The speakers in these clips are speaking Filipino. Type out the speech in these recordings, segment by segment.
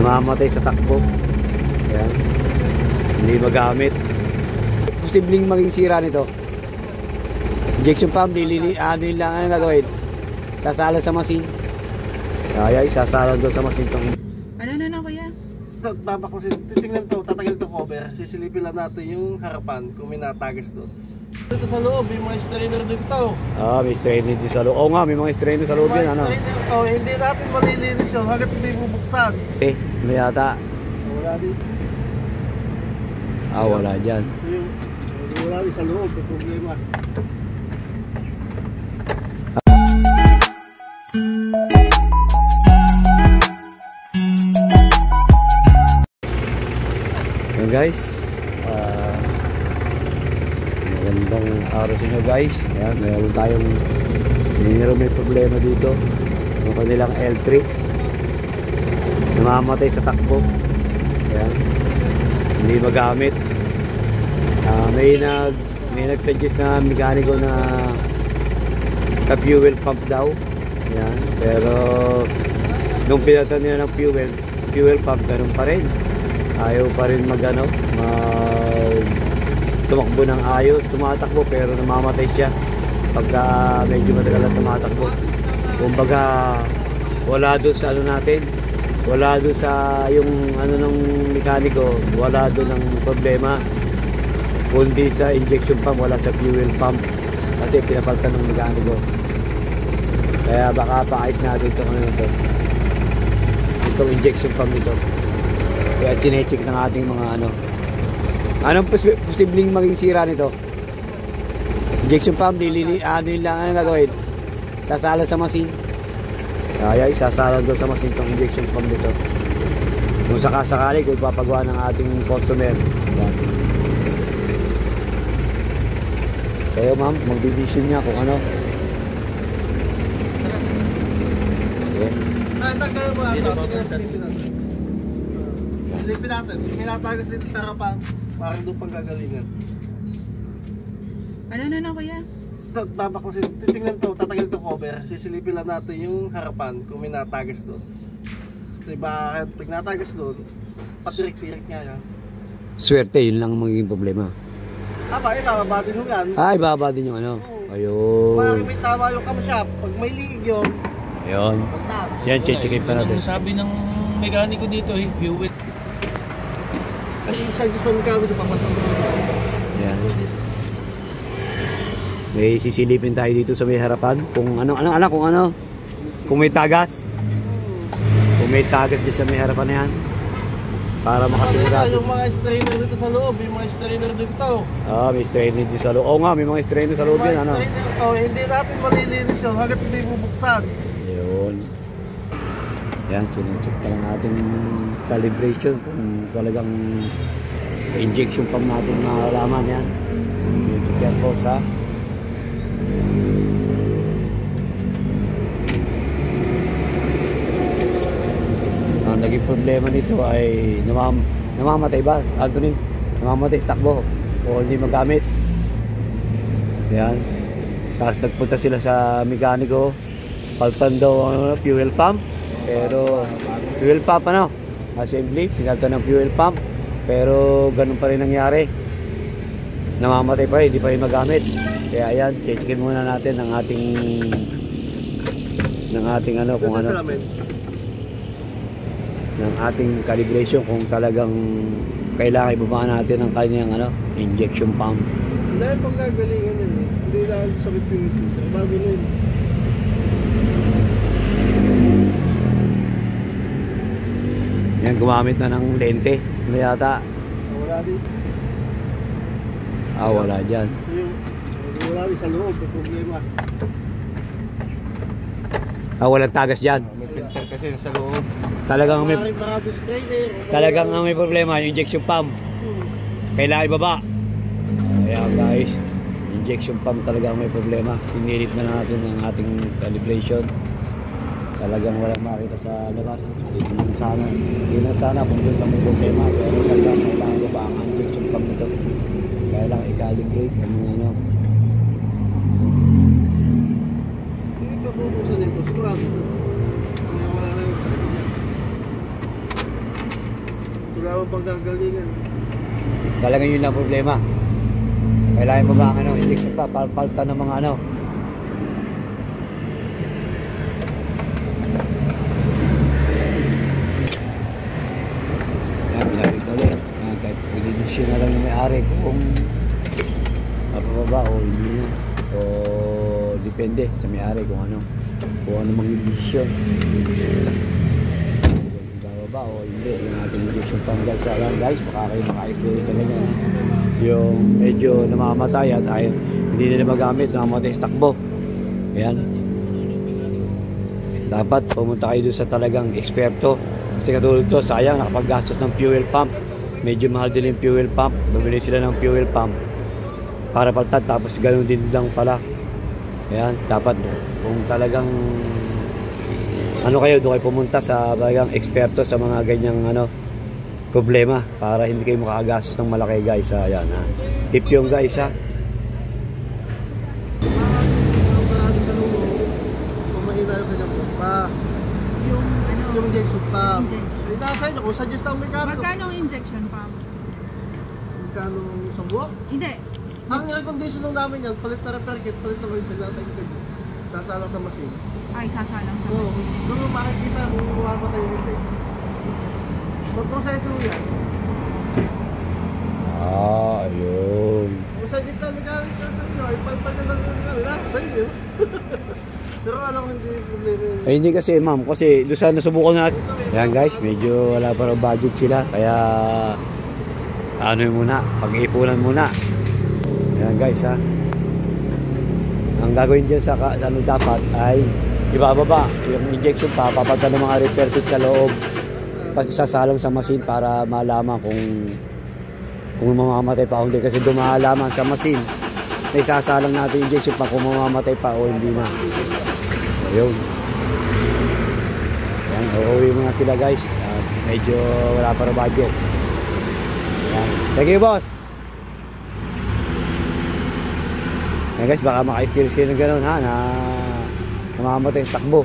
namamatay sa takbo. Ayan. Hindi magamit. Posibleng maging sira nito. Injection pump, ano lang ang gagawin? Sasalo sa machine. Kaya isasalo doon sa machine tong. Ano kuya? Babaklasin, titingnan to, tatagal to cover. Sisilipin lang natin yung harapan kung may natagas doon. Dito sa loob, may mga strainer dito. May strainer dito sa loob. Oo nga, may mga strainer sa loob yan. Ano? Hindi natin malilinis yun hanggat hindi bubuksan. May yata. Wala dito. Wala dyan. Wala din sa loob, may problema. Guys, magandang araw sa inyo guys. Ayan, meron tayong may problema dito yung kanilang L3 namamatay sa takbo. Ayan, hindi magamit. May nag-suggest na mekaniko na fuel pump daw. Ayan, pero nung pinatan nila ng fuel pump, ganun pa rin. Ayaw pa rin tumakbo ng ayos, tumatakbo pero namamatay siya pagka medyo matagal na tumatakbo. Kumbaga wala doon sa natin, wala doon sa yung ng mekaniko, wala doon ng problema, kundi sa injection pump, wala sa fuel pump kasi pinapalitan ng mekaniko. Kaya baka paayos natin itong injection pump nito. Kaya chinecheck ng ating mga anong posibleng maging sira nito? Injection pump, ano lang ang gagawin? Sasalo sa machine. Kaya isasalo doon sa machine itong injection pump nito. Kung sakasakali, kung ipapagawa ng ating customer. Yan. Kaya ma'am, mag-decision niya kung ano. Silipin natin, may natagas dito sa harapan, parang doon pang gagalingan. Ano kuya? Babaklasin, titingnan to, tatagal to cover. Sisilipin lang natin yung harapan kung may natagas doon. Diba, pag natagas doon, patirik-tirik nga yan. Swerte, yun lang ang magiging problema. Ibababa din yung yan. Ibababa din yung Ayun. Parang may tama yung camshaft, pag may leak yun. Ayun. Yan, checkin pa natin. Sabi ng mekaniko dito, fuel. Ay, isa dito sa mekaniko dito, papasang. Yan. May sisilipin tayo dito sa may harapan. Kung kung may tagas. Kung may tagas dito sa may harapan na yan. Para makasigurado. Yung mga strainer dito sa loob, may mga strainer dito. May strainer dito sa loob. Oo nga, may mga strainer sa loob yan. Hindi natin malilinis yun hanggat hindi bubuksan. Yun. Yan, sinecheck pa lang natin calibration kung talagang injection pump natin makalaman yan. Sinecheck yan po sa ang naging problema nito ay namamatay ba, Anthony? Namamatay sa takbo o hindi magamit. Yan. Tapos nagpunta sila sa mekaniko, palitan daw fuel pump. Pero fuel pump assembly, pinalitan ng fuel pump. Pero ganun pa rin nangyari. Namamatay pa rin, hindi pa rin magamit. Kaya ayan, checkin muna natin ng ating kung ng ating calibration kung talagang kailangan ibaba natin ng kanyang injection pump. Dahil pang gagalingan yan hindi lang sa PPT, bago na yun. Yan, gumamit na ng lente. Ano yata? Wala dito. Wala dyan. Wala din sa loob, may problema. Walang tagas dyan. May filter kasi sa loob. Talagang may problema yung injection pump. Kailangan ibaba. Ayan guys, injection pump talagang may problema. Sinilip na natin ang ating calibration. Talagang walang makita sa labas. Hindi na sana kung doon may problema. Pero talagang kailangan ibaba ang injection pump nito. Kailangan i-calibrate ang mga Hindi pa bubusan nito, sigurado. Wala mo pang gagalingan. Talagang yun lang problema. Kailangan mo ba ano, injection pa, palta ng mga ano. Yan, binalik ulit. Yan, kahit pag-edisyon na lang yung may-ari kung mapababa o hindi na. O depende sa may-ari kung ano mag-edisyon. Bababa o hindi. Yung ating injection pang guys, baka kayo maka-experience talaga. Yung medyo namamatay at ay hindi nila magamit, namamatay sa takbo. Ayan. Dapat pumunta kayo doon sa talagang eksperto. Kasi katulad to, sayang nakapaggastos ng fuel pump. Medyo mahal din yung fuel pump. Bumili sila ng fuel pump para palitan, tapos ganoon din lang pala. Ayan, dapat kung talagang ano kayo, doon kayo pumunta sa talagang eksperto sa mga ganyang ano problema para hindi kayo makagastos ng malaki guys. Ayan ha. Tip yung guys ha. Yung injection pump. Inasay na kung suggest ang mekaniko. Magkano ang injection pump? Magkano sa buwak? Hindi. Ang recondition ng namin yan, palit na repair kit, palit na rin sila sa inyo. Sasalang sa machine. Ay, sasalang sa Oo. Doon mo makikita kung bumamatay yung hindi. Mag-proseso yan. Ayun. Kung suggest ang mekaniko, ay palitan ka lang sa inyo. Pero alam ko hindi problema yun. Ay hindi kasi ma'am, kasi doon sa nasubukan natin. Ayan guys, medyo wala pa raw budget sila. Kaya ano yun muna, pag-iipunan muna. Ayan guys ha. Ang gagawin dyan sa ano dapat ay ibababa yung injection pa, papalitan ng mga repair kit sa loob. Kasi sasalang sa machine para malaman kung mamamatay pa o hindi. Kasi dumalaman sa machine na isasalang natin injection pa kung mamamatay pa o hindi na. Ayun. Ayan, uuwi mo na sila guys. Medyo wala pa rin budget. Ayan. Thank you boss. Ayan guys, baka maka-experience kayo ng gano'n ha, na namamatay sa takbo.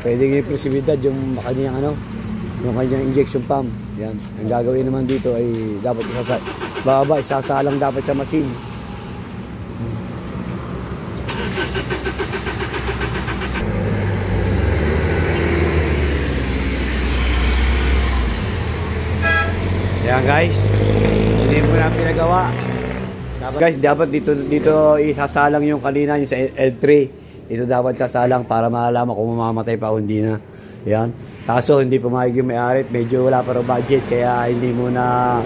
Pwede yung impresibilidad yung kanyang ano, yung kanyang injection pump. Yan. Ang gagawin naman dito ay dapat isasalang dapat sa machine. Yan guys, hindi mo na pinagawa. Dapat dito isasalang yung kanina yung sa L3. Dito dapat sasalang para malaman kung mamamatay pa o hindi na. Yan. Kaso hindi pumayag yung may-ari, medyo wala pa rin budget kaya hindi na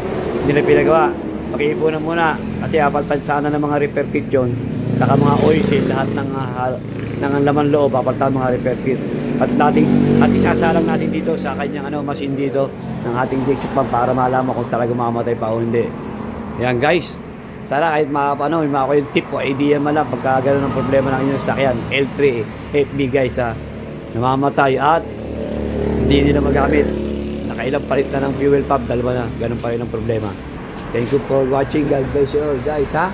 pinagawa. Pag-iipunan muna kasi apaltan sana ng mga repair kit yun. Saka mga oil seal, lahat ng laman loob, apaltan mga repair kit. At isasalang natin dito sa kanyang machine dito ng ating injection pump para malaman kung talaga mamamatay pa o hindi. Yan guys. Sana kahit may yung tip o idea man lang pagka gano'n ang problema ng inyong sakyan. L3, FB guys ha. Namamatay at hindi nila magamit. Nakailang palit na ng fuel pump, dalawa na. Ganun pa rin ang problema. Thank you for watching. God bless you all guys ha.